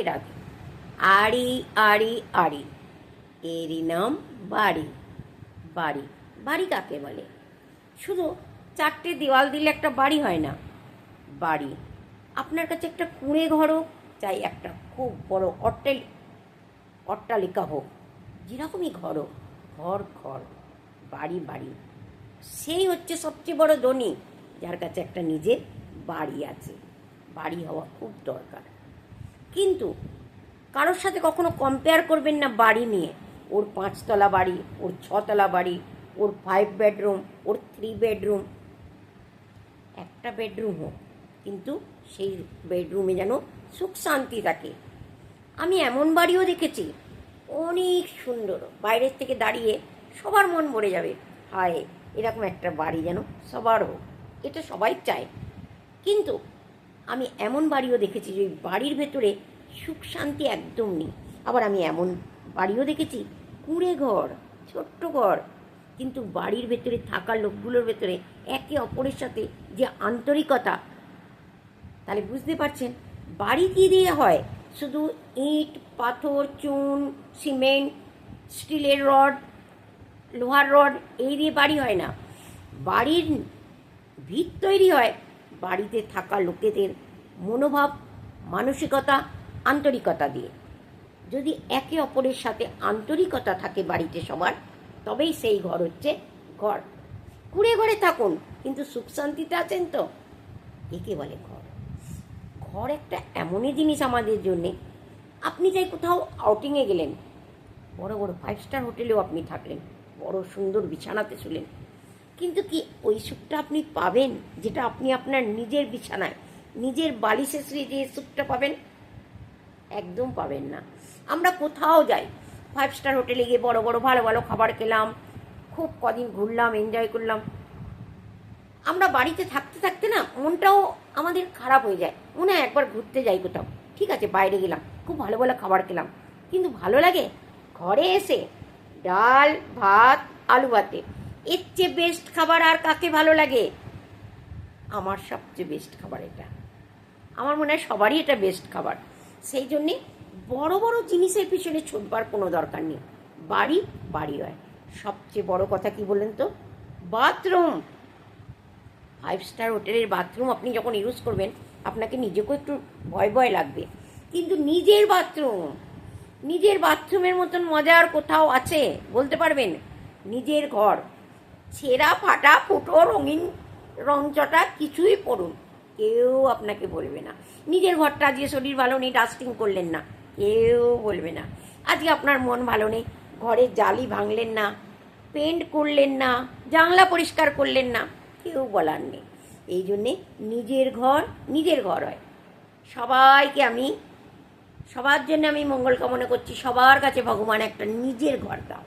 রাখে আড়ি আড়ি আড়ি, এরই নাম বাড়ি। বাড়ি বাড়ি কাকে বলে? শুধু চারটে দেওয়াল দিলে একটা বাড়ি হয় না। বাড়ি আপনার কাছে একটা কুঁড়ে ঘর হোক, চাই একটা খুব বড় অট্টালিকা হোক, যেরকমই ঘর হোক, ঘর ঘর, বাড়ি বাড়ি। সেই হচ্ছে সবচেয়ে বড় ধনী, যার কাছে একটা নিজের বাড়ি আছে। বাড়ি হওয়া খুব দরকার। কিন্তু কারোর সাথে কখনো কম্পেয়ার করবেন না বাড়ি নিয়ে। ওর 5 তলা বাড়ি, ওর 6 তলা বাড়ি, ওর 5 বেডরুম, ওর 3 বেডরুম। একটা বেডরুম হোক, কিন্তু সেই বেডরুমে যেন সুখ শান্তি থাকে। আমি এমন বাড়িও দেখেছি অনেক সুন্দর, বাইরের থেকে দাঁড়িয়ে সবার মন ভরে যাবে, হায় এরকম একটা বাড়ি যেন সবার হোক, এটা সবাই চায়। কিন্তু আমি এমন বাড়িও দেখেছি যে বাড়ির ভেতরে সুখ শান্তি একদম নেই। আবার আমি এমন বাড়িও দেখেছি কুঁড়ে ঘর, ছোট্ট ঘর, কিন্তু বাড়ির ভেতরে থাকা লোকগুলোর ভেতরে একে অপরের সাথে যে আন্তরিকতা, তাহলে বুঝতে পারছেন বাড়ি কী দিয়ে হয়? শুধু ইট, পাথর, চুন, সিমেন্ট, স্টিলের রড, লোহার রড, এই দিয়ে বাড়ি হয় না। বাড়ির ভিত তৈরি হয় বাড়িতে থাকা লোকেদের মনোভাব, মানসিকতা, আন্তরিকতা দিয়ে। যদি একে অপরের সাথে আন্তরিকতা থাকে বাড়িতে সবার, তবেই সেই ঘর হচ্ছে ঘর। কুঁড়ে ঘরে থাকুন, কিন্তু সুখ শান্তিতে আছেন তো, একে বলে ঘর। ঘর একটা এমনই জিনিস আমাদের জন্যে। আপনি যাই কোথাও আউটিংয়ে গেলেন, বড় বড় 5 স্টার হোটেলেও আপনি থাকলেন, বড় সুন্দর বিছানাতে শুলেন, কিন্তু কি ওই সুখটা আপনি পাবেন যেটা আপনি আপনার নিজের বিছানায়, নিজের বালিশে শুয়ে যে সুখটা পাবেন? একদম পাবেন না। আমরা কোথাও যাই, 5 স্টার হোটেলে গিয়ে বড় বড় ভালো ভালো খাবার খেলাম, খুব কদিন ঘুরলাম, এনজয় করলাম। আমরা বাড়িতে থাকতে থাকতে না মনটাও আমাদের খারাপ হয়ে যায়, মনে হয় একবার ঘুরতে যাই কোথাও। ঠিক আছে, বাইরে গেলাম, খুব ভালো ভালো খাবার খেলাম, কিন্তু ভালো লাগে ঘরে এসে ডাল ভাত আলু ভাতে। এর চেয়ে বেস্ট খাবার আর কাকে ভালো লাগে? আমার সবচেয়ে বেস্ট খাবার এটা। আমার মনে হয় সবারই এটা বেস্ট খাবার। সেই জন্যে বড় বড় জিনিসের পিছনে ছুটবার কোনো দরকার নেই। বাড়ি বাড়ি হয়। সবচেয়ে বড় কথা কি বলেন তো? বাথরুম। 5 স্টার হোটেলের বাথরুম আপনি যখন ইউজ করবেন, আপনাকে নিজেকেও একটু ভয় ভয় লাগবে, কিন্তু নিজের বাথরুম, নিজের বাথরুমের মতন মজা আর কোথাও আছে? বলতে পারবেন? নিজের ঘর, ছেঁড়া ফাটা ফুটো রঙিন রংচটা কিছুই পড়ুন, কেউ আপনাকে বলবে না। নিজের ঘরটা, আজকে শরীর ভালো নেই, ডাস্টিং করলেন না, কেউ বলবে না। আজকে আপনার মন ভালো নেই, ঘরের জালি ভাঙলেন না, পেন্ট করলেন না, জানলা পরিষ্কার করলেন না, কেউ বলার নেই। এই জন্যে নিজের ঘর নিজের ঘর হয়। সবার জন্য আমি মঙ্গল কামনা করছি, সবার কাছে ভগবান একটা নিজের ঘর দাও।